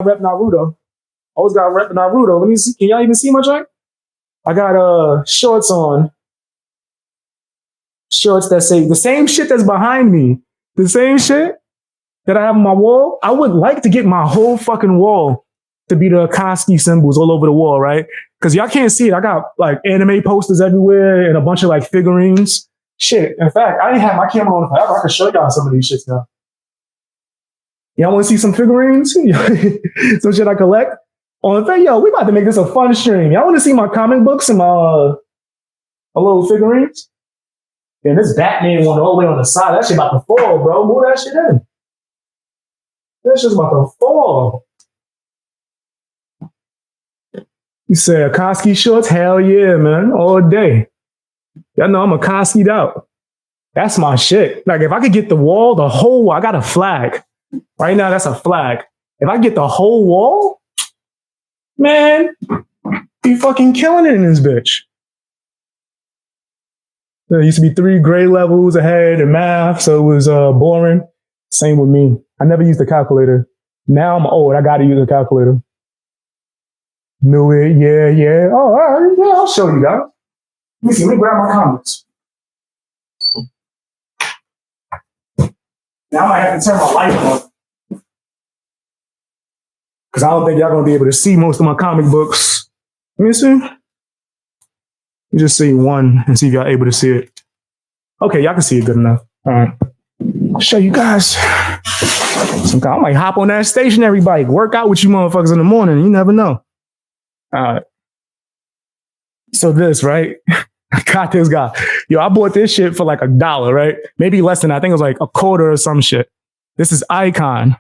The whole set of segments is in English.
rep Naruto. Always got rep Naruto. Let me see. Can y'all even see my joint? I got shorts on. Shorts that say the same shit that's behind me. The same shit that I have on my wall. I would like to get my whole fucking wall to be the Akatsuki symbols all over the wall, right? Because y'all can't see it. I got like anime posters everywhere and a bunch of like figurines. Shit. In fact, I didn't have my camera on forever. I can show y'all some of these shits now. Y'all want to see some figurines? Some shit I collect? On the thing, yo, we about to make this a fun stream. Y'all want to see my comic books and my little figurines? And this Batman one all the way on the side. That shit about to fall, bro. Move that shit in. That shit's about to fall. You say Akatsuki shorts? Hell yeah, man. All day. Y'all know I'm Akatsuki'd out. That's my shit. Like, if I could get the wall, the whole wall, I got a flag. Right now, that's a flag. If I get the whole wall, man, be fucking killing it in this bitch. There used to be 3 grade levels ahead in math, so it was boring. Same with me. I never used a calculator. Now I'm old. I got to use a calculator. Knew it. Yeah. Oh, all right. Yeah, I'll show you guys. Let me see. Let me grab my comments. Now I might have to turn my light on. Because I don't think y'all going to be able to see most of my comic books. Let me see. Let me just see one and see if y'all able to see it. Okay, y'all can see it good enough. All right. I'll show you guys. I might hop on that stationary bike, work out with you motherfuckers in the morning. You never know. All right. So this, right? I got this guy. Yo, I bought this shit for like $1, right? Maybe less than that. I think it was like $0.25 or some shit. This is Icon.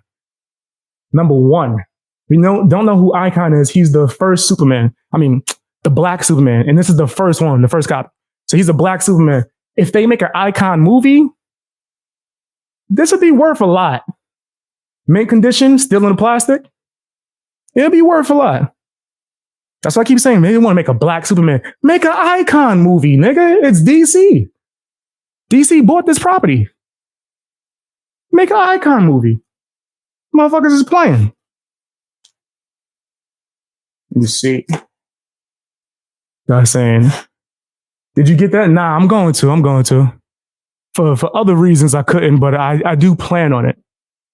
Number 1. We don't know who Icon is. He's the first Superman. I mean, the black Superman. And this is the first one, the first copy. So he's a black Superman. If they make an Icon movie, this would be worth a lot. Mint condition, still in the plastic. It'll be worth a lot. That's what I keep saying. Maybe they want to make a black Superman. Make an Icon movie, nigga. It's DC. DC bought this property. Make an Icon movie. Motherfuckers is playing. Let me see. Guys saying, did you get that? Nah, I'm going to. For other reasons I couldn't, but I do plan on it.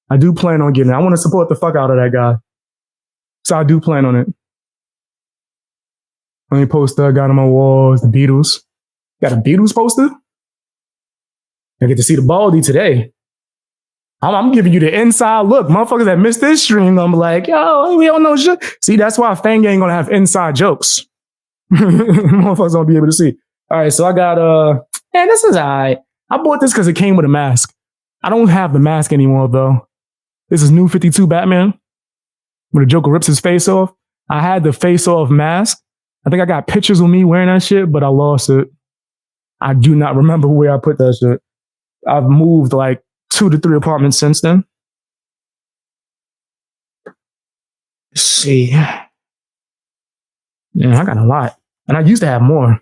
I do plan on getting it. I want to support the fuck out of that guy. So I do plan on it. Only poster I got on my walls, the Beatles. Got a Beatles poster? I get to see the Baldy today. I'm giving you the inside look. Motherfuckers that missed this stream, I'm like, yo, we don't know shit. See, that's why Fang ain't gonna have inside jokes. Motherfuckers don't be able to see. All right, so I got, man, this is all right. I bought this because it came with a mask. I don't have the mask anymore, though. This is New 52 Batman, when the Joker rips his face off. I had the face off mask. I think I got pictures of me wearing that shit, but I lost it. I do not remember where I put that shit. I've moved like 2 to 3 apartments since then. Let's see. Yeah, I got a lot. And I used to have more.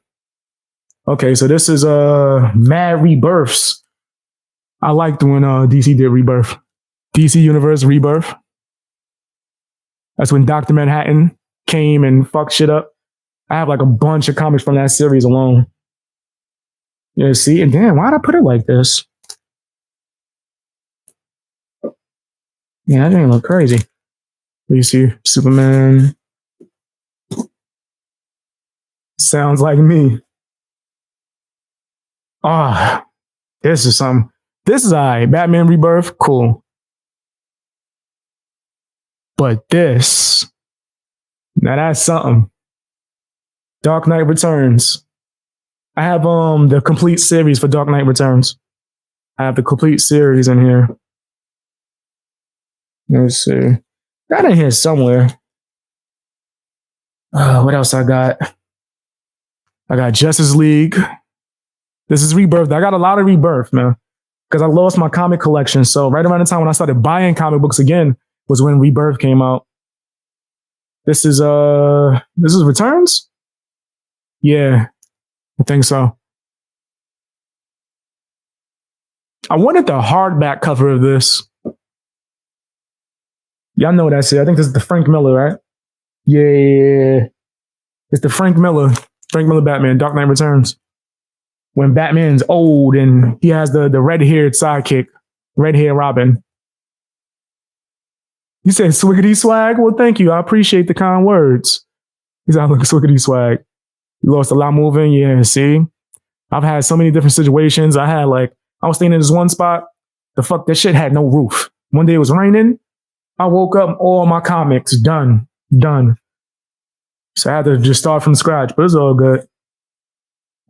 Okay, so this is Mad Rebirths. I liked when DC did Rebirth. DC Universe Rebirth. That's when Dr. Manhattan came and fucked shit up. I have like a bunch of comics from that series alone. Yeah, see? And damn, why'd I put it like this? Yeah, that didn't look crazy. You see, Superman. Sounds like me. Ah, this is something. This is all right. Batman Rebirth, cool. But this, now that's something. Dark Knight Returns. I have the complete series for Dark Knight Returns. I have the complete series in here. Let's see. Got in here somewhere. What else I got? I got Justice League. This is Rebirth. I got a lot of Rebirth, man. Because I lost my comic collection. So right around the time when I started buying comic books again was when Rebirth came out. This is Returns? Yeah, I think so. I wanted the hardback cover of this. Y'all know that shit. I think this is the Frank Miller, right? Yeah. It's the Frank Miller Batman, Dark Knight Returns. When Batman's old and he has the red-haired sidekick, red-haired Robin. You said swiggity swag? Well, thank you. I appreciate the kind words. He's out looking swiggity swag. You lost a lot moving. Yeah, see? I've had so many different situations. I was staying in this one spot. That shit had no roof. One day it was raining. I woke up, all my comics done. So I had to just start from scratch, but it's all good. If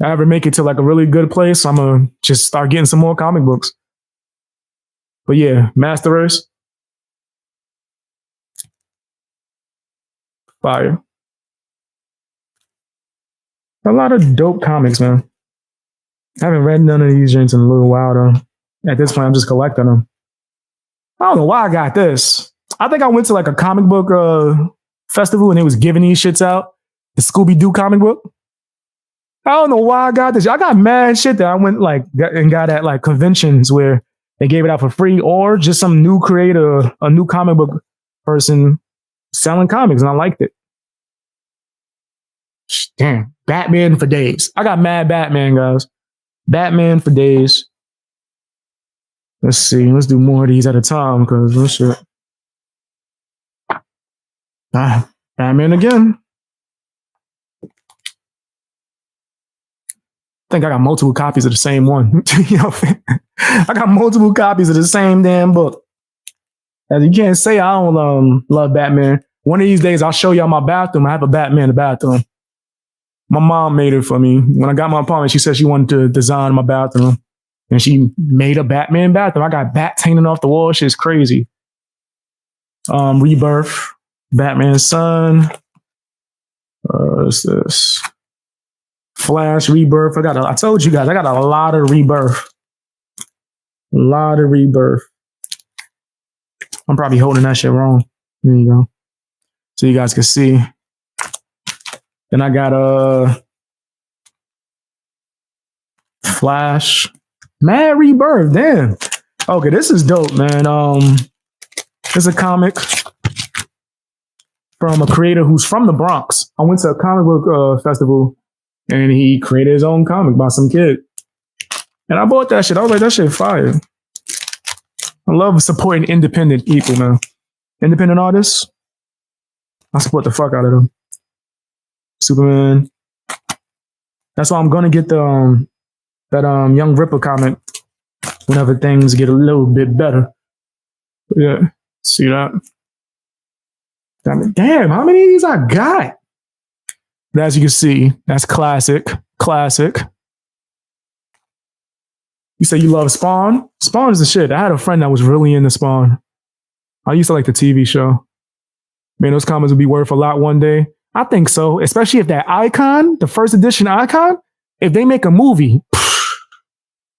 I ever make it to like a really good place, I'm going to just start getting some more comic books. But yeah, Masterverse. Fire. A lot of dope comics, man. I haven't read none of these joints in a little while, though. At this point, I'm just collecting them. I don't know why I got this. I think I went to like a comic book festival and they was giving these shits out. The Scooby-Doo comic book. I don't know why I got this. I got mad shit that I went and got at like conventions where they gave it out for free, or just some new creator, a new comic book person selling comics, and I liked it. Damn, Batman for days. I got mad Batman, guys. Batman for days. Let's see. Let's do more of these at a time because this shit. Batman again. I think I got multiple copies of the same one. I got multiple copies of the same damn book. As you can't say I don't love Batman. One of these days I'll show y'all my bathroom. I have a Batman in the bathroom. My mom made it for me. When I got my apartment, she said she wanted to design my bathroom. And she made a Batman bathroom. I got bats hanging off the wall. Shit's crazy. Rebirth. Batman's son. What's this? Flash, Rebirth. I told you guys, I got a lot of Rebirth. A lot of Rebirth. I'm probably holding that shit wrong. There you go. So you guys can see. Then I got Flash. Mad Rebirth, damn. Okay, this is dope, man. It's a comic from a creator who's from the Bronx. I went to a comic book festival and he created his own comic by some kid. And I bought that shit. I was like, that shit fire. I love supporting independent people, man. Independent artists. I support the fuck out of them. Superman. That's why I'm gonna get the that Young Ripper comic whenever things get a little bit better. But yeah, see that? Damn, how many of these I got? But as you can see, that's classic. You say you love Spawn? Spawn is the shit. I had a friend that was really into Spawn. I used to like the TV show. Man, those comics would be worth a lot one day. I think so, especially if that Icon, the first edition Icon, if they make a movie,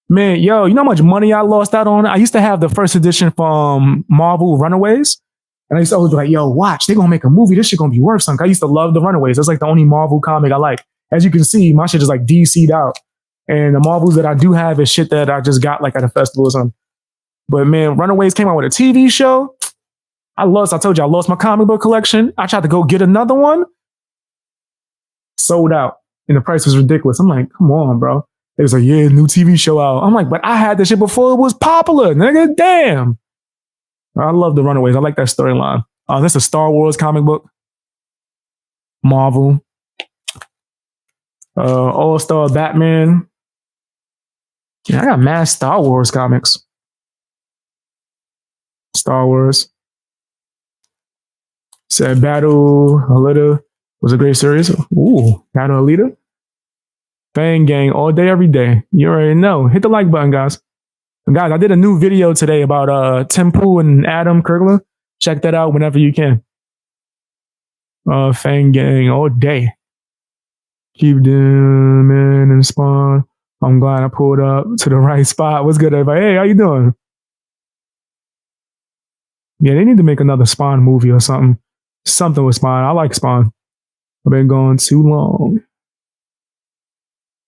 man, yo, you know how much money I lost out on? I used to have the first edition from Marvel Runaways. And I used to always be like, yo, watch, they're going to make a movie. This shit going to be worth something. I used to love the Runaways. That's like the only Marvel comic I like. As you can see, my shit is like DC'd out. And the Marvels that I do have is shit that I just got like at a festival or something. But man, Runaways came out with a TV show. I told you, I lost my comic book collection. I tried to go get another one. Sold out. And the price was ridiculous. I'm like, come on, bro. It was like, yeah, new TV show out. I'm like, but I had this shit before it was popular, nigga. Damn. I love the Runaways. I like that storyline. That's a Star Wars comic book. Marvel. All-Star Batman. Yeah, I got mad Star Wars comics. Star Wars. Said Battle Alita was a great series. Ooh, Battle Alita. Bang Gang all day, every day. You already know. Hit the like button, guys. And guys, I did a new video today about Tim Pool and Adam Kirgler. Check that out whenever you can. Fang Gang all day. Keep them in and Spawn. I'm glad I pulled up to the right spot. What's good, everybody? Hey, how you doing? Yeah, they need to make another Spawn movie or something. Something with Spawn. I like Spawn. I've been going too long.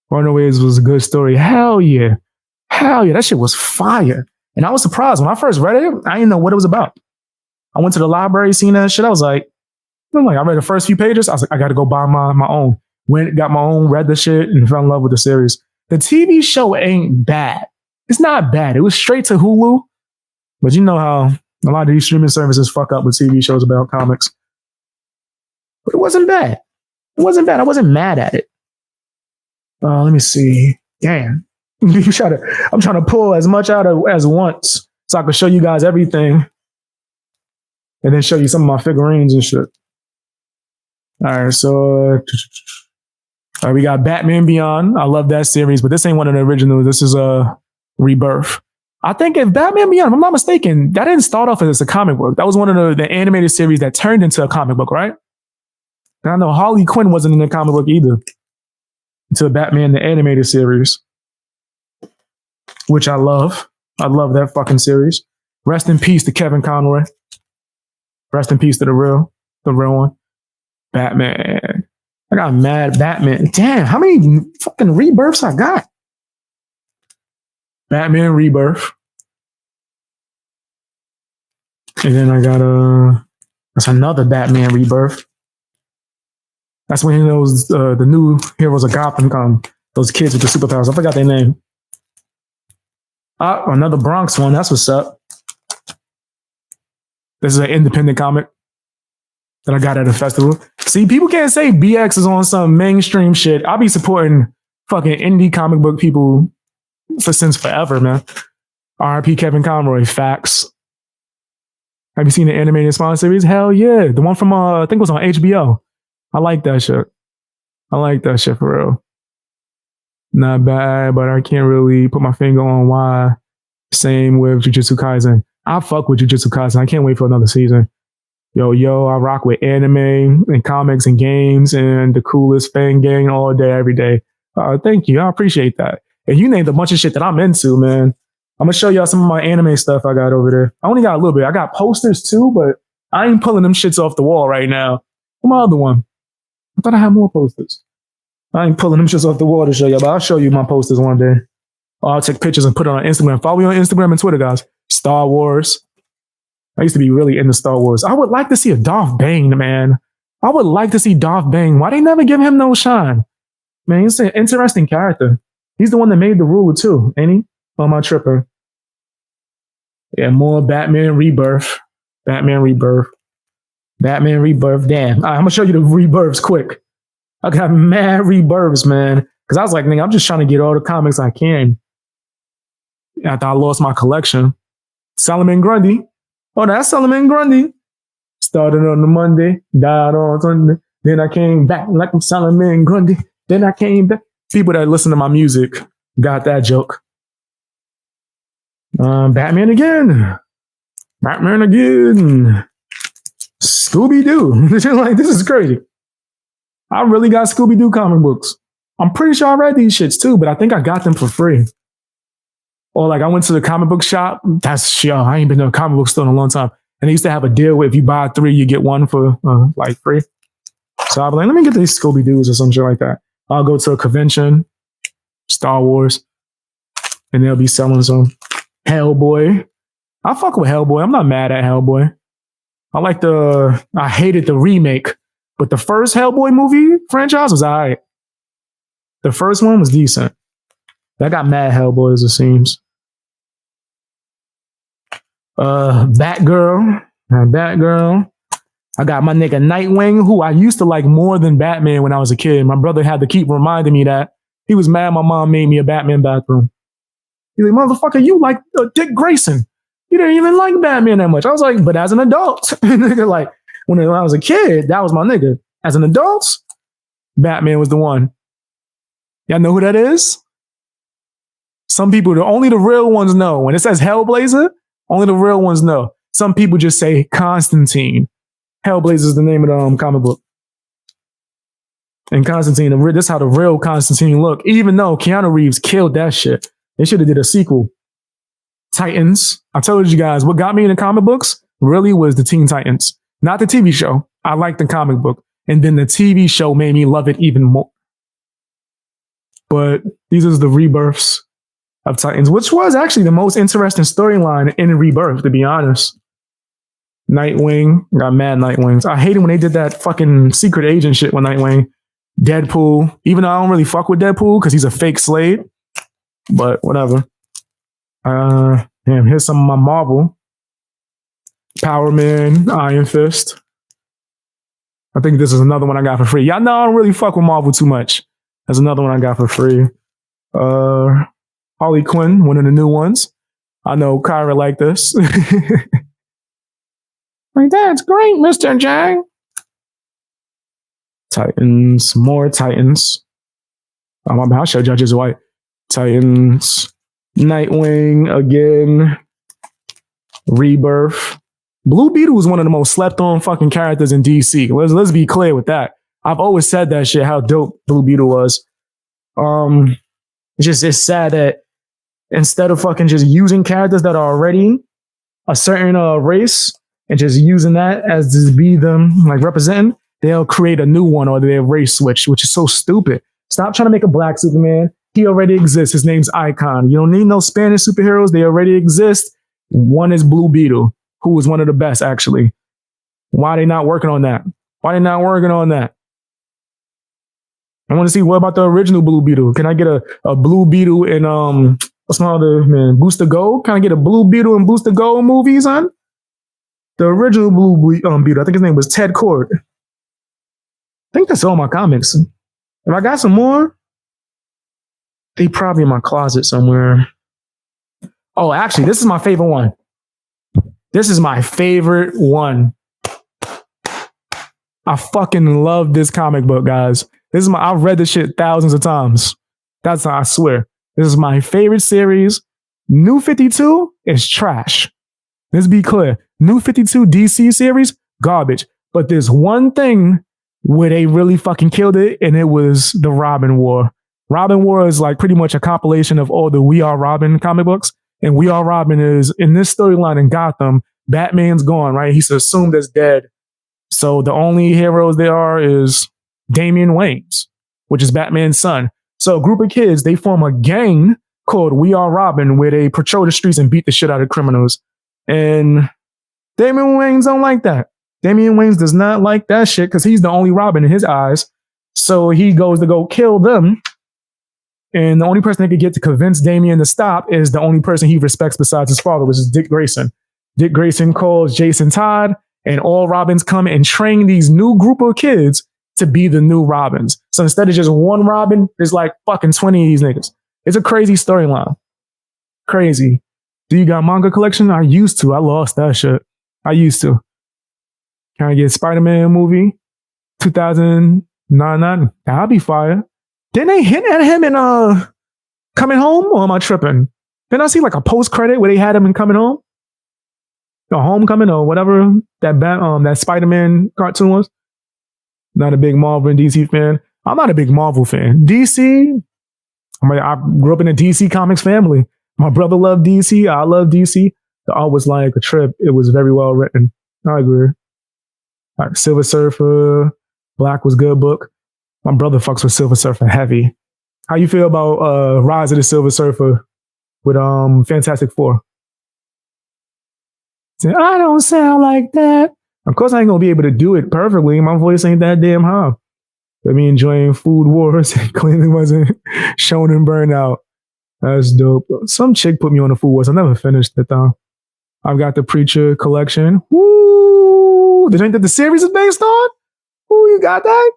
Runaways was a good story. Hell yeah. Hell yeah. That shit was fire. And I was surprised. When I first read it, I didn't know what it was about. I went to the library, seen that shit. I was like, I read the first few pages. I was like, I got to go buy my own. Went, got my own, read the shit, and fell in love with the series. The TV show ain't bad. It's not bad. It was straight to Hulu. But you know how a lot of these streaming services fuck up with TV shows about comics. But it wasn't bad. It wasn't bad. I wasn't mad at it. Let me see. Damn. I'm trying to pull as much out as once so I can show you guys everything. And then show you some of my figurines and shit. All right, so we got Batman Beyond. I love that series, but this ain't one of the originals. This is a Rebirth. I think if Batman Beyond, if I'm not mistaken, that didn't start off as a comic book. That was one of the animated series that turned into a comic book, right? And I know Harley Quinn wasn't in the comic book either until Batman the animated series, which I love. I love that fucking series. Rest in peace to Kevin Conroy. Rest in peace to the real one. Batman. I got mad Batman. Damn, how many fucking rebirths I got? Batman Rebirth. And then I got that's another Batman Rebirth. That's when those the new heroes of Gotham come. Those kids with the superpowers. I forgot their name. Another Bronx one. That's what's up. This is an independent comic that I got at a festival. See, people can't say BX is on some mainstream shit. I'll be supporting fucking indie comic book people since forever, man. RIP Kevin Conroy, facts. Have you seen the animated Spawn series? Hell yeah. The one from, I think it was on HBO. I like that shit. I like that shit for real. Not bad, but I can't really put my finger on why. Same with Jujutsu Kaisen. I fuck with Jujutsu Kaisen. I can't wait for another season. Yo, I rock with anime and comics and games and the coolest fan gang all day, every day. Thank you. I appreciate that. And you named a bunch of shit that I'm into, man. I'm going to show y'all some of my anime stuff I got over there. I only got a little bit. I got posters too, but I ain't pulling them shits off the wall right now. Where's my other one? I thought I had more posters. I ain't pulling them shits off the wall to show y'all, but I'll show you my posters one day. I'll take pictures and put it on Instagram. Follow me on Instagram and Twitter, guys. Star Wars. I used to be really into Star Wars. I would like to see a Darth Bane, man. I would like to see Darth Bane. Why they never give him no shine? Man, he's an interesting character. He's the one that made the ruler too, ain't he? On my tripper. Yeah, more Batman Rebirth. Batman Rebirth. Batman Rebirth. Damn. All right, I'm going to show you the rebirths quick. I got mad rebirths, man. Because I was like, nigga, I'm just trying to get all the comics I can. After I lost my collection. Solomon Grundy. Oh, that's Solomon Grundy. Started on the Monday, died on Sunday. Then I came back like I'm Solomon Grundy. Then I came back. People that listen to my music got that joke. Batman again. Batman again. Scooby-Doo. Like, this is crazy. I really got Scooby-Doo comic books. I'm pretty sure I read these shits too, but I think I got them for free. Or like I went to the comic book shop. I ain't been to a comic book store in a long time. And they used to have a deal where if you buy 3, you get 1 for like free. So I'll be like, let me get these Scooby-Doos or some shit like that. I'll go to a convention, Star Wars, and they'll be selling some Hellboy. I fuck with Hellboy. I'm not mad at Hellboy. I hated the remake, but the first Hellboy movie franchise was all right. The first one was decent. I got mad Hellboys, it seems. Batgirl. I got my nigga Nightwing, who I used to like more than Batman when I was a kid. My brother had to keep reminding me that. He was mad my mom made me a Batman bathroom. He's like, motherfucker, you like Dick Grayson. You didn't even like Batman that much. I was like, but as an adult, nigga, like when I was a kid, that was my nigga. As an adult, Batman was the one. Y'all know who that is? Some people, only the real ones know. When it says Hellblazer, only the real ones know. Some people just say Constantine. Hellblazer is the name of the comic book. And Constantine, this is how the real Constantine look. Even though Keanu Reeves killed that shit. They should have did a sequel. Titans. I told you guys, what got me into comic books really was the Teen Titans. Not the TV show. I liked the comic book. And then the TV show made me love it even more. But these are the rebirths of Titans, which was actually the most interesting storyline in Rebirth, to be honest. Nightwing. Got mad Nightwings. I hated when they did that fucking secret agent shit with Nightwing. Deadpool. Even though I don't really fuck with Deadpool because he's a fake Slade. But whatever. Damn, here's some of my Marvel. Power Man, Iron Fist. I think this is another one I got for free. Y'all know I don't really fuck with Marvel too much. There's another one I got for free. Harley Quinn, one of the new ones. I know Kyra like this. Like, that's great, Mr. J. Titans, more Titans. I showed Judges White. Titans, Nightwing again, Rebirth. Blue Beetle is one of the most slept on fucking characters in DC. Let's be clear with that. I've always said that shit, how dope Blue Beetle was. It's sad that instead of fucking just using characters that are already a certain race and just using that as to be them like representing, they'll create a new one or they'll race switch, which is so stupid. Stop trying to make a black Superman. He already exists. His name's Icon. You don't need no Spanish superheroes. They already exist. One is Blue Beetle, who is one of the best, actually. Why are they not working on that? I want to see, what about the original Blue Beetle? Can I get a Blue Beetle in, what's my other, man, Booster Gold? Can I get a Blue Beetle and Booster Gold movies on? The original Blue Beetle, I think his name was Ted Kord. I think that's all my comics. If I got some more, they probably in my closet somewhere. Oh, actually, this is my favorite one. I fucking love this comic book, guys. I've read this shit thousands of times. I swear. This is my favorite series. New 52 is trash. Let's be clear. New 52 DC series, garbage. But there's one thing where they really fucking killed it, and it was the Robin War. Robin War is like pretty much a compilation of all the We Are Robin comic books. And We Are Robin is, in this storyline in Gotham, Batman's gone, right? He's assumed as dead. So the only heroes there are is Damian Wayans, which is Batman's son. So a group of kids, they form a gang called We Are Robin, where they patrol the streets and beat the shit out of criminals. And Damian Wayans don't like that. Damian Wayans does not like that shit because he's the only Robin in his eyes. So he goes to go kill them. And the only person that could get to convince Damian to stop is the only person he respects besides his father, which is Dick Grayson. Dick Grayson calls Jason Todd, and all Robins come and train these new group of kids to be the new Robins. So instead of just one Robin, there's like fucking 20 of these niggas. It's a crazy storyline. Crazy. Do you got manga collection? I used to. I lost that shit. I used to. Can I get Spider-Man movie? 2009? That'll be fire. Didn't they hint at him in Coming Home? Or am I tripping? Didn't I see like a post-credit where they had him in Coming Home? Or Homecoming or whatever that Spider-Man cartoon was? Not a big Marvel and DC fan. I'm not a big Marvel fan. DC, I grew up in a DC Comics family. My brother loved DC. I love DC. The art was like a trip. It was very well written. I agree. Like Silver Surfer, Black was good book. My brother fucks with Silver Surfer heavy. How you feel about Rise of the Silver Surfer with Fantastic Four? I don't sound like that. Of course, I ain't gonna be able to do it perfectly. My voice ain't that damn high. But me enjoying Food Wars clearly wasn't shown in Burnout. That's dope. Some chick put me on the Food Wars. I never finished it though. I've got the Preacher collection. Woo! The drink that the series is based on? Ooh, you got that?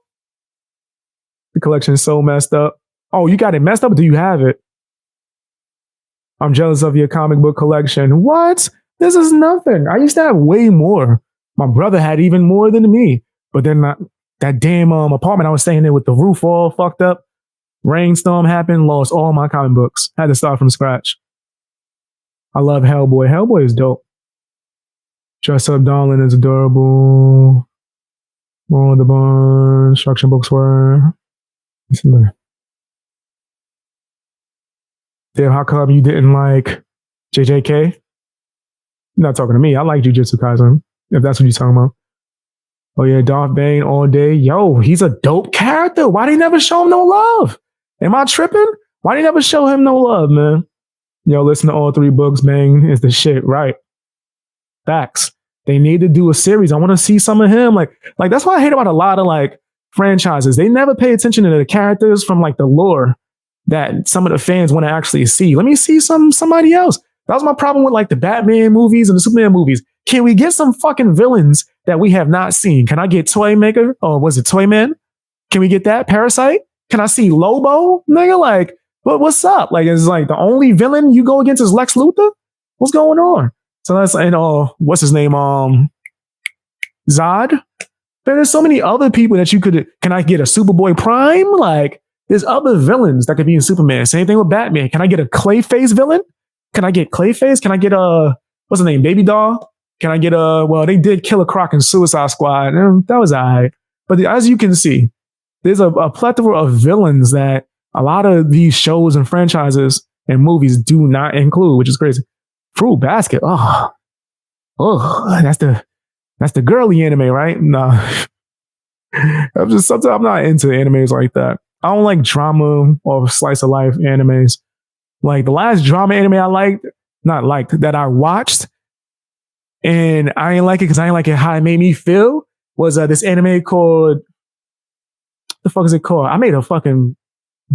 The collection is so messed up. Oh, you got it messed up? Or do you have it? I'm jealous of your comic book collection. What? This is nothing. I used to have way more. My brother had even more than me. But then that damn apartment I was staying in with the roof all fucked up. Rainstorm happened, lost all my comic books. Had to start from scratch. I love Hellboy. Hellboy is dope. Dress Up Darling is adorable. More of the Barn. Instruction books were. Damn, how come you didn't like JJK? You're not talking to me. I like Jujutsu Kaisen, if that's what you're talking about. Oh yeah, Darth Bane all day. Yo, he's a dope character. Why they never show him no love? Am I tripping? Why they never show him no love, man? Yo, listen to all three books. Bane is the shit, right? Facts. They need to do a series. I want to see some of him. Like that's what I hate about a lot of like franchises. They never pay attention to the characters from like the lore that some of the fans want to actually see. Let me see somebody else. That was my problem with like the Batman movies and the Superman movies. Can we get some fucking villains that we have not seen? Can I get Toymaker? Or was it Toyman? Can we get that? Parasite? Can I see Lobo? Nigga, like, what's up? Like, it's like the only villain you go against is Lex Luthor? What's going on? So that's, and what's his name? Zod? But there's so many other people that you could, can I get a Superboy Prime? Like, there's other villains that could be in Superman. Same thing with Batman. Can I get a Clayface villain? Can I get Clayface? Can I get what's his name? Baby Doll? Can I get well, they did Killer Croc in Suicide Squad. That was all right. But as you can see, there's a plethora of villains that a lot of these shows and franchises and movies do not include, which is crazy. Fruit Basket. Oh, that's the girly anime, right? No. Sometimes I'm not into animes like that. I don't like drama or slice of life animes. Like the last drama anime that I watched, and I ain't like it because I ain't like it how it made me feel, was this anime called, the fuck is it called? I made a fucking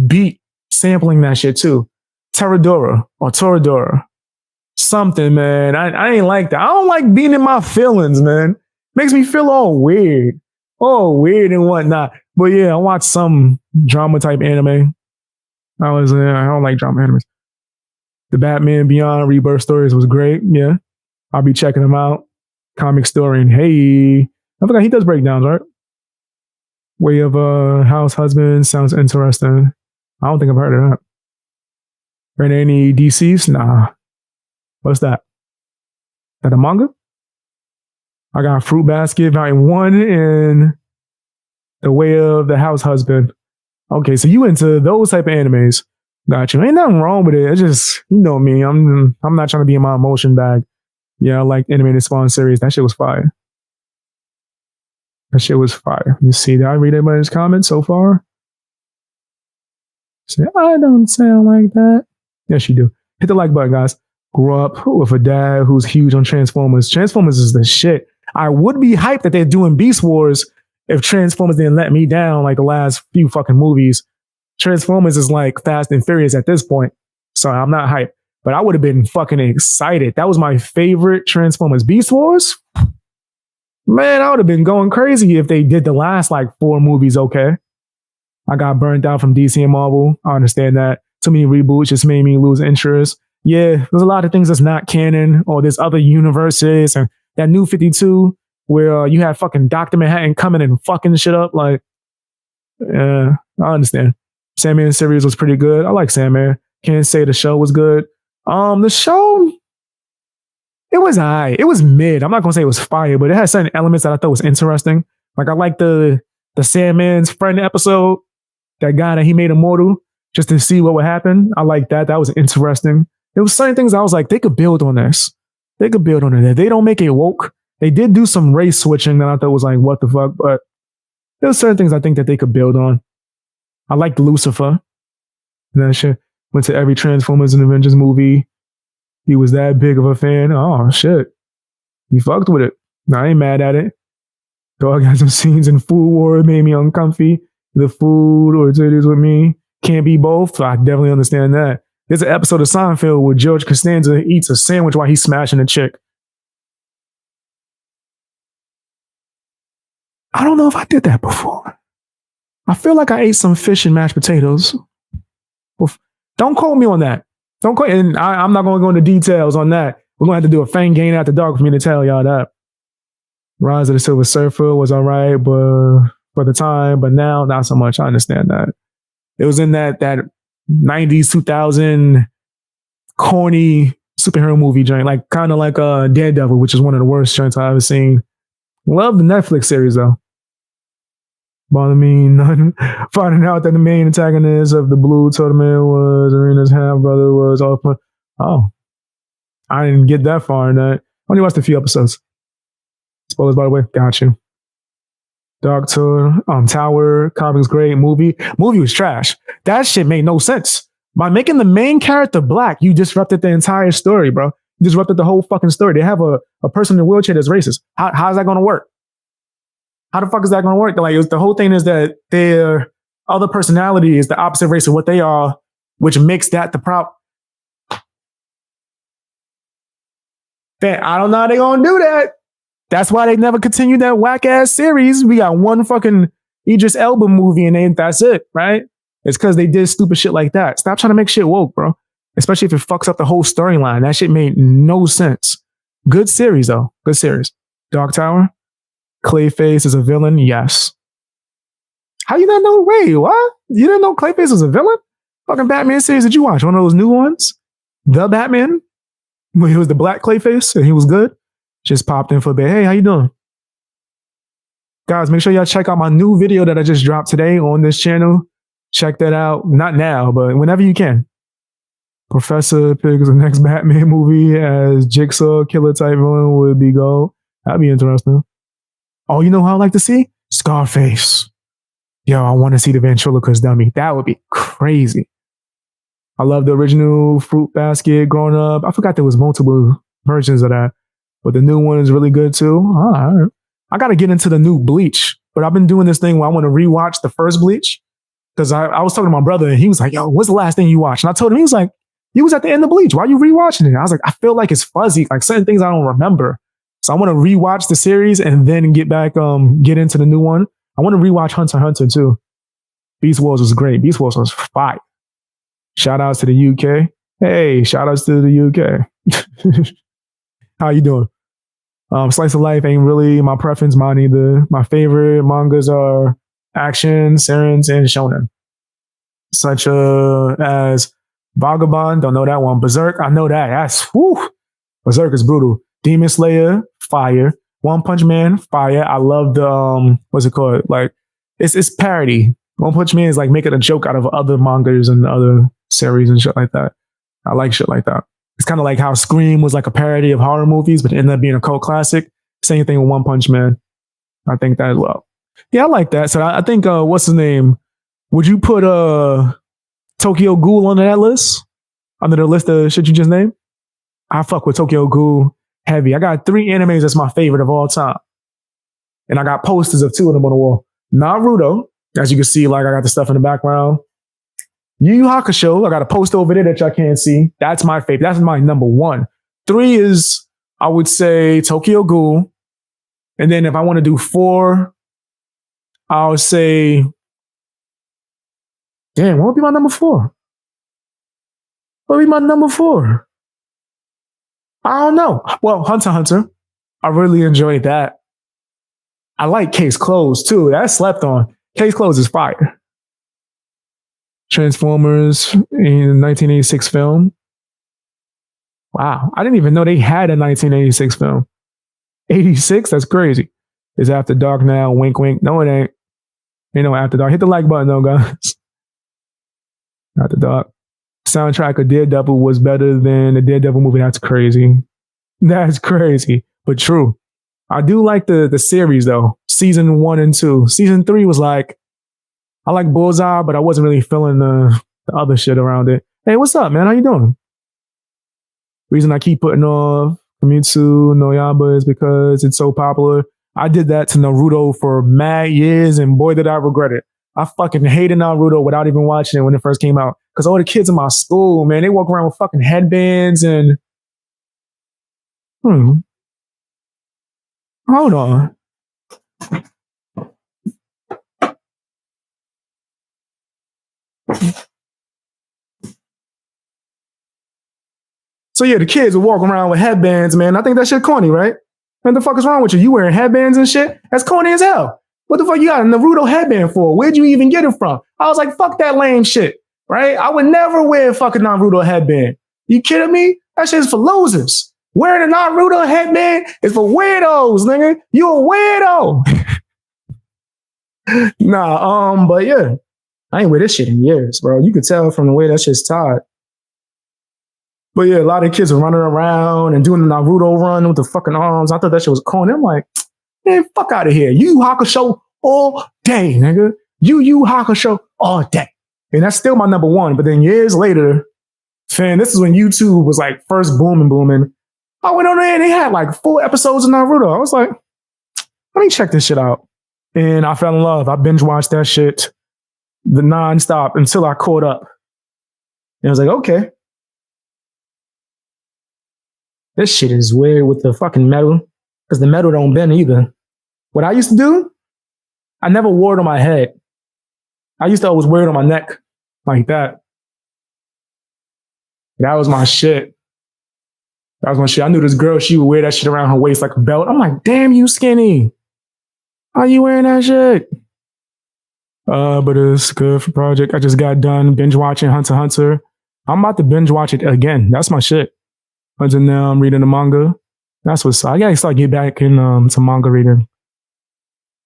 beat sampling that shit too. Toradora. Something, man. I ain't like that. I don't like being in my feelings, man. Makes me feel all weird and whatnot. But yeah, I watched some drama type anime. I don't like drama animes. The Batman Beyond Rebirth stories was great. Yeah, I'll be checking them out. Comic Story, and hey, I forgot he does breakdowns, right? Way of House Husband sounds interesting. I don't think I've heard of that. Read any DCs? Nah. What's that? That a manga? I got Fruit Basket Volume 1 and The Way of the House Husband. Okay, so you into those type of animes. Got you. Ain't nothing wrong with it. It's just, you know me. I'm not trying to be in my emotion bag. Yeah, I like animated Spawn series. That shit was fire. You see, did I read everybody's comments so far? Say, I don't sound like that. Yes, you do. Hit the like button, guys. Grew up with a dad who's huge on Transformers. Transformers is the shit. I would be hyped that they're doing Beast Wars if Transformers didn't let me down like the last few fucking movies. Transformers is like Fast and Furious at this point. So I'm not hyped. But I would have been fucking excited. That was my favorite Transformers. Beast Wars? Man, I would have been going crazy if they did the last like 4 movies, okay? I got burnt out from DC and Marvel. I understand that. Too many reboots just made me lose interest. Yeah, there's a lot of things that's not canon, or there's other universes, and that New 52 where you have fucking Dr. Manhattan coming and fucking shit up. Like, yeah, I understand. Sandman series was pretty good. I like Sandman. Can't say the show was good. The show, it was alright. It was mid. I'm not gonna say it was fire, but it had certain elements that I thought was interesting. Like I like the Sandman's friend episode, that guy that he made immortal, just to see what would happen. I like that. That was interesting. There was certain things I was like, they could build on this. They could build on it. They don't make it woke. They did do some race switching that I thought was like, what the fuck? But there was certain things I think that they could build on. I liked Lucifer. That shit. Went to every Transformers and Avengers movie. He was that big of a fan. Oh, shit. He fucked with it. No, I ain't mad at it. Dog had some scenes in Food War. It made me uncomfy. The food or titties with me. Can't be both. I definitely understand that. There's an episode of Seinfeld where George Costanza eats a sandwich while he's smashing a chick. I don't know if I did that before. I feel like I ate some fish and mashed potatoes. Don't quote me on that. Don't quote, and I'm not going to go into details on that. We're going to have to do a Fang Gain After Dark for me to tell y'all that. Rise of the Silver Surfer was all right, but for the time, but now not so much. I understand that. It was in that 90s, 2000 corny superhero movie joint, like kind of like Daredevil, which is one of the worst joints I've ever seen. Love the Netflix series though. Bother me none. Finding out that the main antagonist of the Blue Tournament was Arena's half brother was off. Oh, I didn't get that far in that. I only watched a few episodes. Spoilers, by the way. Got you. Dark Tower, comics great, movie was trash. That shit made no sense. By making the main character black, you disrupted the entire story, bro. disrupted the whole fucking story. They have a person in a wheelchair that's racist. How's that going to work? How the fuck is that going to work? Like, the whole thing is that their other personality is the opposite race of what they are, which makes that the problem. I don't know how they're going to do that. That's why they never continued that whack ass series. We got one fucking Idris Elba movie and that's it, right? It's because they did stupid shit like that. Stop trying to make shit woke, bro. Especially if it fucks up the whole storyline. That shit made no sense. Good series, though. Good series. Dark Tower. Clayface is a villain? Yes. How you not know? Wait, what? You didn't know Clayface was a villain? Fucking Batman series did you watch? One of those new ones? The Batman? Where he was the black Clayface and he was good? Just popped in for a bit. Hey, how you doing? Guys, make sure y'all check out my new video that I just dropped today on this channel. Check that out. Not now, but whenever you can. Professor picks the next Batman movie as Jigsaw killer type villain would be gold. That'd be interesting. Oh, you know who I'd like to see? Scarface. Yo, I want to see the ventriloquist dummy. That would be crazy. I love the original Fruit Basket growing up. I forgot there was multiple versions of that, but the new one is really good too. All right. I got to get into the new Bleach, but I've been doing this thing where I want to rewatch the first Bleach because I was talking to my brother and he was like, yo, what's the last thing you watched? And I told him, he was like, you was at the end of Bleach. Why are you rewatching it? And I was like, I feel like it's fuzzy, like certain things I don't remember. So I want to rewatch the series and then get into the new one. I want to rewatch Hunter x Hunter too. Beast Wars was great. Beast Wars was fire. Shout outs to the UK. Hey, shout outs to the UK. How you doing? Slice of life ain't really my preference, mine either. My favorite mangas are action, serens, and shonen. Such as Vagabond, don't know that one. Berserk, I know that. That's, whew. Berserk is brutal. Demon Slayer, fire. One Punch Man, fire. I love the, what's it called? Like, it's parody. One Punch Man is like making a joke out of other mangas and other series and shit like that. I like shit like that. It's kind of like how Scream was like a parody of horror movies, but it ended up being a cult classic. Same thing with One Punch Man. I think that as well. Yeah, I like that. So I think, what's his name? Would you put Tokyo Ghoul on that list? Under the list of shit you just named? I fuck with Tokyo Ghoul heavy. I got 3 animes that's my favorite of all time. And I got posters of 2 of them on the wall. Naruto, as you can see, like I got the stuff in the background. Yu Yu Hakusho, I got a poster over there that y'all can't see. That's my favorite. That's my number 1. 3 is, I would say, Tokyo Ghoul. And then if I want to do 4, I would say, damn, what would be my number 4? What would be my number 4? I don't know. Well, Hunter x Hunter. I really enjoyed that. I like Case Closed too. That's slept on. Case Closed is fire. Transformers in 1986 film. Wow. I didn't even know they had a 1986 film. 86? That's crazy. It's After Dark now. Wink, wink. No, it ain't. Ain't no After Dark. Hit the like button though, guys. After Dark. Soundtrack of Daredevil was better than the Daredevil movie. That's crazy. That's crazy, but true. I do like the series though. Season 1 and 2. Season 3 was like, I like Bullseye, but I wasn't really feeling the other shit around it. Hey, what's up, man? How you doing? Reason I keep putting off Famitsu no Yaiba is because it's so popular. I did that to Naruto for mad years, and boy, did I regret it. I fucking hated Naruto without even watching it when it first came out. Because all the kids in my school, man, they walk around with fucking headbands and... Hold on. So yeah, the kids will walk around with headbands, man. I think that shit corny, right? What the fuck is wrong with you? You wearing headbands and shit? That's corny as hell. What the fuck you got a Naruto headband for? Where'd you even get it from? I was like, fuck that lame shit, right? I would never wear a fucking Naruto headband. You kidding me? That shit's for losers. Wearing a Naruto headband is for weirdos, nigga. You a weirdo. Nah, but yeah. I ain't wear this shit in years, bro. You could tell from the way that shit's tied. But yeah, a lot of kids are running around and doing the Naruto run with the fucking arms. I thought that shit was corny. I'm like, man, fuck out of here. Yu Yu Hakusho all day, nigga. Yu Yu Hakusho all day. And that's still my number 1. But then years later, fam, this is when YouTube was like first booming. I went on there and they had like 4 episodes of Naruto. I was like, let me check this shit out. And I fell in love. I binge watched that shit the nonstop until I caught up. And I was like, okay. This shit is weird with the fucking metal. Because the metal don't bend either. What I used to do, I never wore it on my head. I used to always wear it on my neck like that. That was my shit. That was my shit. I knew this girl, she would wear that shit around her waist like a belt. I'm like, damn, you skinny. How are you wearing that shit? But it's good for project. I just got done binge watching Hunter x Hunter. I'm about to binge watch it again. That's my shit. Until now, I'm reading the manga. That's what's I gotta start getting back in to manga reading.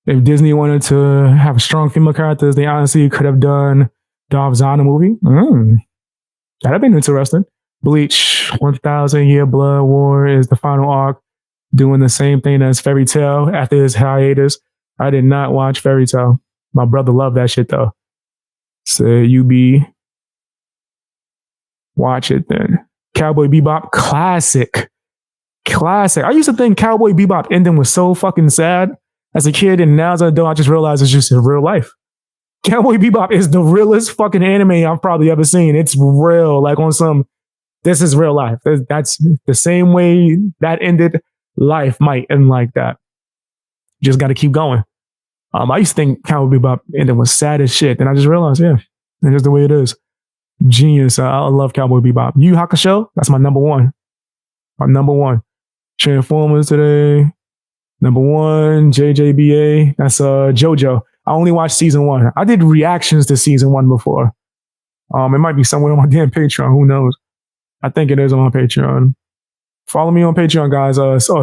If Disney wanted to have strong female characters, they honestly could have done Dove Zana movie. That'd have been interesting. Bleach, 1,000 Year Blood War is the final arc, doing the same thing as Fairy Tail after his hiatus. I did not watch Fairy Tail. My brother loved that shit though. So you be watch it then. Cowboy Bebop, classic. I used to think Cowboy Bebop ending was so fucking sad as a kid, and now as an adult, I just realized it's just in real life. Cowboy Bebop is the realest fucking anime I've probably ever seen. It's real, like on some, this is real life. That's the same way that ended, life might end like that. Just got to keep going. I used to think Cowboy Bebop ending was sad as shit, and I just realized, yeah, that's just the way it is. Genius. I love Cowboy Bebop. Yu Hakusho, that's my number one. My number one. Transformers today. Number one, JJBA. That's JoJo. I only watched season 1. I did reactions to season 1 before. It might be somewhere on my damn Patreon. Who knows? I think it is on my Patreon. Follow me on Patreon, guys.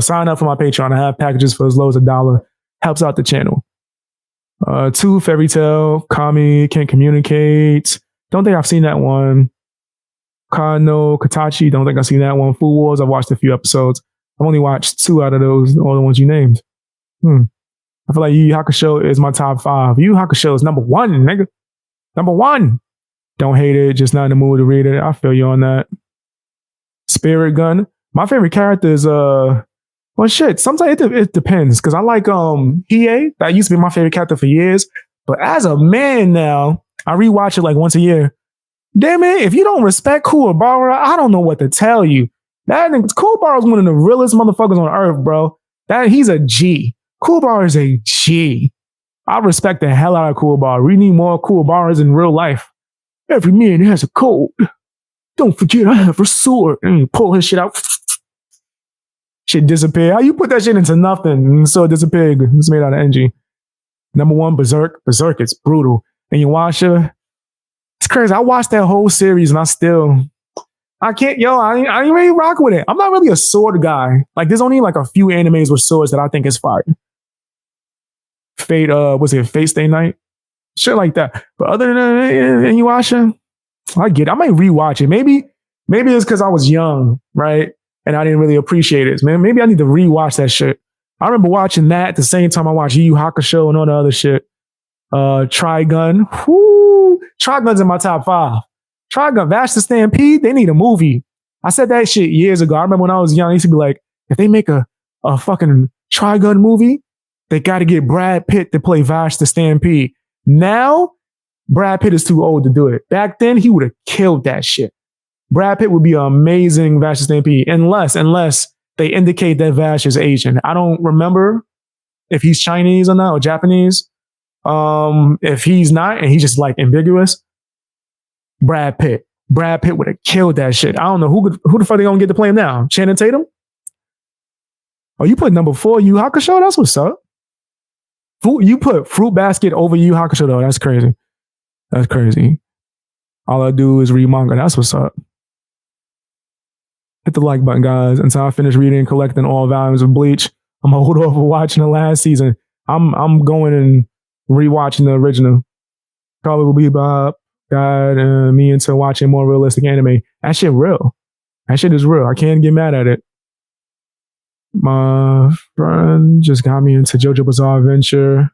Sign up for my Patreon. I have packages for as low as $1. Helps out the channel. 2, Fairy Tail. Kami, Can't Communicate. Don't think I've seen that one. Kano, Katachi. Don't think I've seen that one. Food Wars. I've watched a few episodes. I've only watched 2 out of those, all the ones you named. I feel like Yu Yu Hakusho is my top 5. Yu Yu Hakusho is number 1, nigga. Number 1. Don't hate it, just not in the mood to read it. I feel you on that. Spirit Gun. My favorite character is well shit. Sometimes it depends. Cause I like Hiei. That used to be my favorite character for years. But as a man now, I rewatch it like once a year. Damn it, if you don't respect Kuwabara, I don't know what to tell you. That Kuwabara is one of the realest motherfuckers on earth, bro. He's a G. Kuwabara is a G. I respect the hell out of Kuwabara. We need more Kuwabaras in real life. Every man has a code. Don't forget I have a sword. And you pull his shit out. Shit disappear. How you put that shit into nothing and so it disappeared? It's made out of energy. Number 1, Berserk. Berserk is brutal. And you watch it. It's crazy. I watched that whole series and I can't, I ain't really rock with it. I'm not really a sword guy. Like, there's only like a few animes with swords that I think is fire. Fate, was it Fate Stay Night? Shit like that. But other than that, and you watch it, I get it. I might rewatch it. Maybe it's because I was young, right? And I didn't really appreciate it. Man, maybe I need to rewatch that shit. I remember watching that at the same time I watched Yu Yu Hakusho and all the other shit. Trigun. Whoo! Trigun's in my top 5. Trigun, Vash the Stampede, they need a movie. I said that shit years ago. I remember when I was young, I used to be like, if they make a fucking Trigun movie, they got to get Brad Pitt to play Vash the Stampede. Now, Brad Pitt is too old to do it. Back then, he would have killed that shit. Brad Pitt would be an amazing Vash the Stampede, unless they indicate that Vash is Asian. I don't remember if he's Chinese or not, or Japanese. If he's not, and he's just like ambiguous, Brad Pitt would have killed that shit. I don't know who the fuck they gonna get to play him now. Channing Tatum? Oh, you put number 4 Yu Yu Hakusho? That's what's up. You put Fruit Basket over Yu Yu Hakusho though. That's crazy. That's crazy. All I do is read manga. That's what's up. Hit the like button, guys. Until I finish reading and collecting all volumes of Bleach, I'm gonna hold off for watching the last season. I'm going and rewatching the original. Probably will be about guide me into watching more realistic anime. That shit real. That shit is real. I can't get mad at it. My friend just got me into JoJo Bizarre Adventure.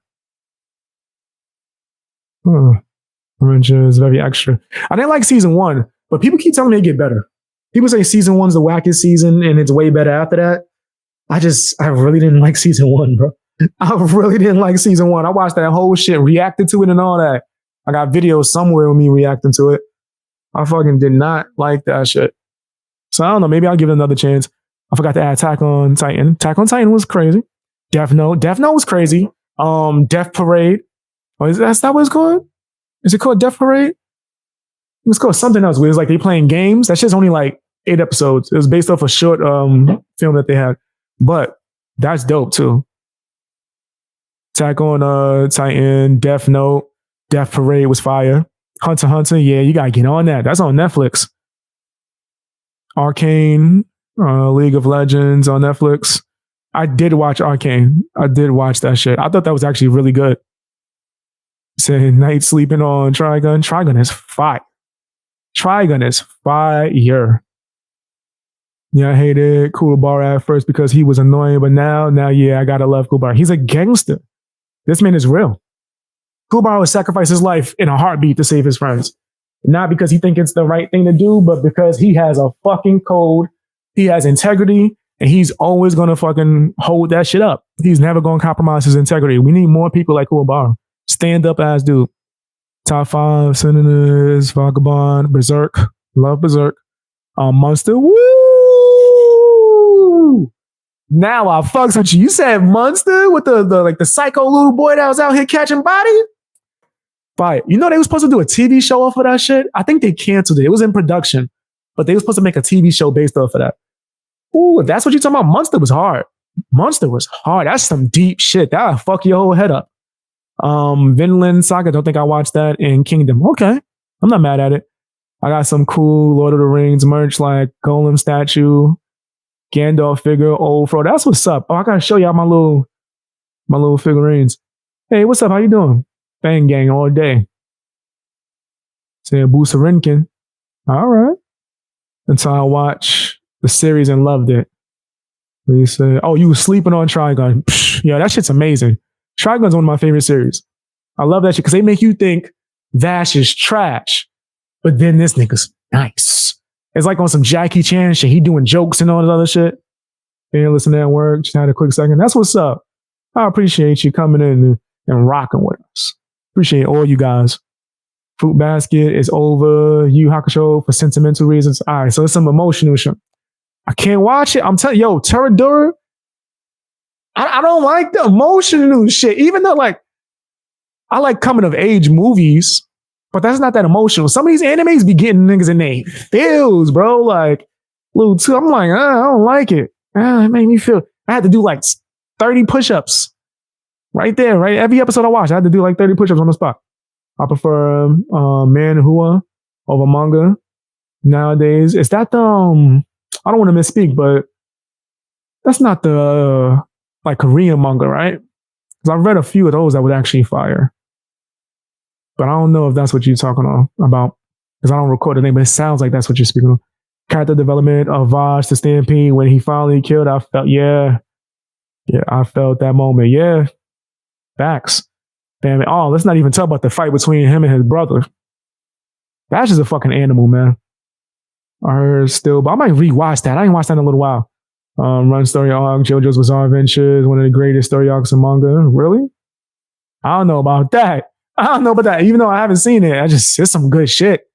Adventure is very extra. I didn't like season 1, but people keep telling me it get better. People say season one's the wackest season and it's way better after that. I really didn't like season one, bro. I really didn't like season one. I watched that whole shit, reacted to it and all that. I got videos somewhere of me reacting to it. I fucking did not like that shit. So I don't know. Maybe I'll give it another chance. I forgot to add Attack on Titan. Attack on Titan was crazy. Death Note. Death Note was crazy. Death Parade. Oh, is that what it's called? Is it called Death Parade? It's called something else. Where it's like they playing games. That shit's only like 8 episodes. It was based off a short film that they had. But that's dope too. Attack on Titan, Death Note, Death Parade was fire. Hunter x Hunter, yeah, you gotta get on that. That's on Netflix. Arcane, League of Legends on Netflix. I did watch Arcane. I did watch that shit. I thought that was actually really good. Saying Night sleeping on Trigun. Trigun is fire. Trigun is fire. Yeah, I hated Kuwabara at first because he was annoying, but now, yeah, I gotta love Kuwabara. He's a gangster. This man is real. Kuwabara would sacrifice his life in a heartbeat to save his friends. Not because he thinks it's the right thing to do, but because he has a fucking code. He has integrity, and he's always gonna fucking hold that shit up. He's never gonna compromise his integrity. We need more people like Kuwabara. Stand up ass dude. Top 5 Senators, Vagabond, Berserk. Love Berserk. Monster. Woo! Now I fucks with you. You said Monster with the psycho little boy that was out here catching body? Fire. You know they were supposed to do a TV show off of that shit? I think they canceled it. It was in production, but they were supposed to make a TV show based off of that. Ooh, if that's what you're talking about, Monster was hard. Monster was hard. That's some deep shit. That'll fuck your whole head up. Vinland Saga, don't think I watched that. In Kingdom. Okay. I'm not mad at it. I got some cool Lord of the Rings merch like Golem statue, Gandalf figure, old Fro. That's what's up. Oh, I gotta show y'all my little figurines. Hey, what's up? How you doing? Bang gang all day. Say Busarinkin. All right. Until I watch the series and loved it. You say, oh, you was sleeping on Trigun. Psh, yeah, that shit's amazing. Trigun's one of my favorite series. I love that shit because they make you think Vash is trash, but then this nigga's nice. It's like on some Jackie Chan shit. He doing jokes and all that other shit. Yeah, listen to that work. Just had a quick second. That's what's up. I appreciate you coming in and rocking with us. Appreciate all you guys. Fruit Basket is over. Yu Hakusho for sentimental reasons. All right, so it's some emotional shit. I can't watch it. I'm telling you, Toradora, I don't like the emotional shit. Even though, like, I like coming of age movies, but that's not that emotional. Some of these animes be getting niggas in their feels, bro. Like, little too. I'm like, I don't like it. It made me feel. I had to do like 30 push-ups right there, right? Every episode I watched, I had to do like 30 push-ups on the spot. I prefer manhua over manga nowadays. Is that the, I don't want to misspeak, but that's not the like Korean manga, right? Because I've read a few of those that would actually fire. But I don't know if that's what you're talking about. Because I don't record the name, but it sounds like that's what you're speaking of. Character development of Vash to Stampede when he finally killed, I felt, yeah, I felt that moment. Yeah, facts. Damn it. Oh, let's not even talk about the fight between him and his brother. Vash is a fucking animal, man. I heard still, but I might rewatch that. I ain't watched that in a little while. Run story arc, JoJo's Bizarre Adventures, one of the greatest story arcs in manga. Really? I don't know about that. Even though I haven't seen it, it's some good shit.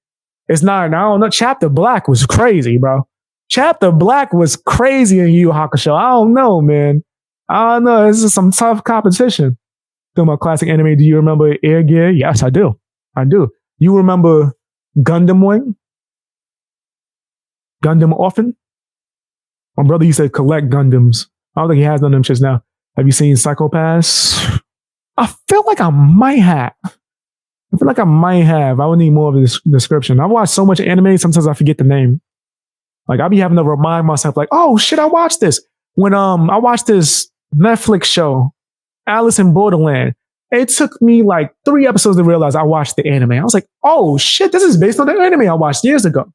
It's not, I don't know. Chapter Black was crazy, bro. Chapter Black was crazy in Yu Yu Hakusho. I don't know, man. I don't know. This is some tough competition. Talking about classic anime, do you remember Air Gear? Yes, I do. You remember Gundam Wing? Gundam Orphan? My brother used to collect Gundams. I don't think he has none of them shits now. Have you seen Psycho-Pass? I feel like I might have. I would need more of the description. I've watched so much anime, sometimes I forget the name. Like, I'll be having to remind myself, like, oh shit, I watched this. When I watched this Netflix show, Alice in Borderland, it took me like 3 episodes to realize I watched the anime. I was like, oh shit, this is based on the anime I watched years ago.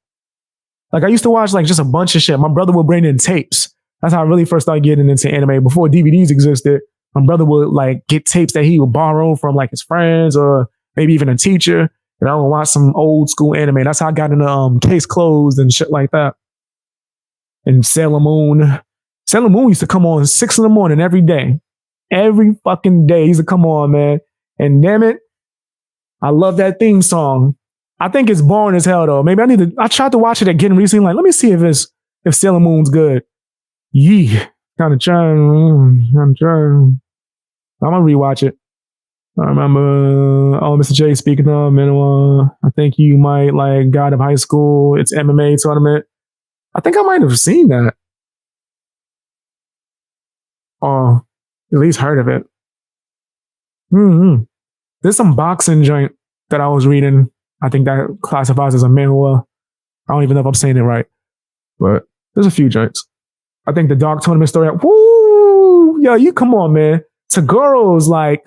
Like, I used to watch like just a bunch of shit. My brother would bring in tapes. That's how I really first started getting into anime. Before DVDs existed, my brother would like get tapes that he would borrow from like his friends or maybe even a teacher. And I would watch some old school anime. That's how I got into Case Closed and shit like that. and Sailor Moon. Sailor Moon used to come on 6 in the morning every day. Every fucking day. He used to come on, man. And damn it, I love that theme song. I think it's boring as hell though. Maybe I tried to watch it again recently. Like, let me see if Sailor Moon's good. Yeah. Kind of trying. I'm gonna rewatch it. I remember, Mr. J speaking of, and I think you might like God of High School. It's MMA tournament. I think I might have seen that. Or at least heard of it. Mm-hmm. There's some boxing joint that I was reading. I think that classifies as a manhwa. I don't even know if I'm saying it right. But there's a few joints. I think the Dark Tournament story. Woo! Yo, you come on, man. Togoro's like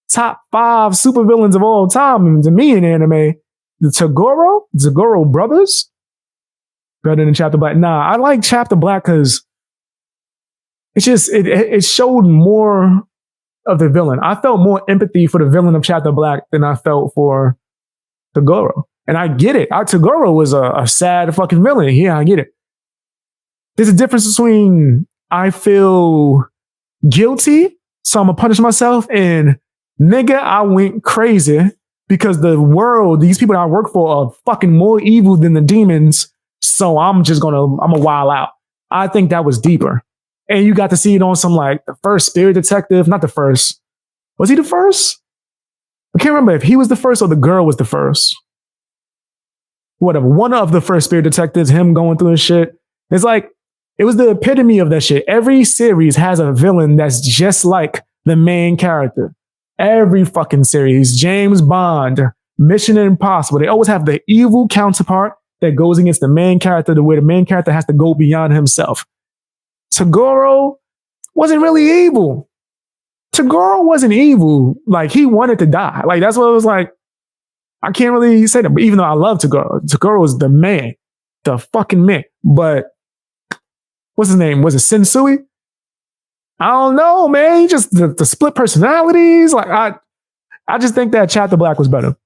top 5 supervillains of all time to me in anime. The Togoro brothers, better than Chapter Black. Nah, I like Chapter Black because it's just it showed more of the villain. I felt more empathy for the villain of Chapter Black than I felt for Togoro. And I get it. Togoro was a sad fucking villain. Yeah, I get it. There's a difference between I feel guilty, so I'm gonna punish myself, and nigga, I went crazy because the world, these people that I work for are fucking more evil than the demons. So I'm a wild out. I think that was deeper. And you got to see it on some like the first Spirit Detective, not the first. Was he the first? I can't remember if he was the first or the girl was the first. Whatever. One of the first Spirit Detectives, him going through his shit. It's like, it was the epitome of that shit. Every series has a villain that's just like the main character. Every fucking series, James Bond, Mission Impossible, they always have the evil counterpart that goes against the main character, the way the main character has to go beyond himself. Togoro wasn't really evil. Togoro wasn't evil. Like, he wanted to die. Like, that's what it was like. I can't really say that, but even though I love Togoro, Togoro is the man, the fucking man. But what's his name? Was it Sensui? I don't know, man. He just the split personalities. Like, I just think that Chapter Black was better.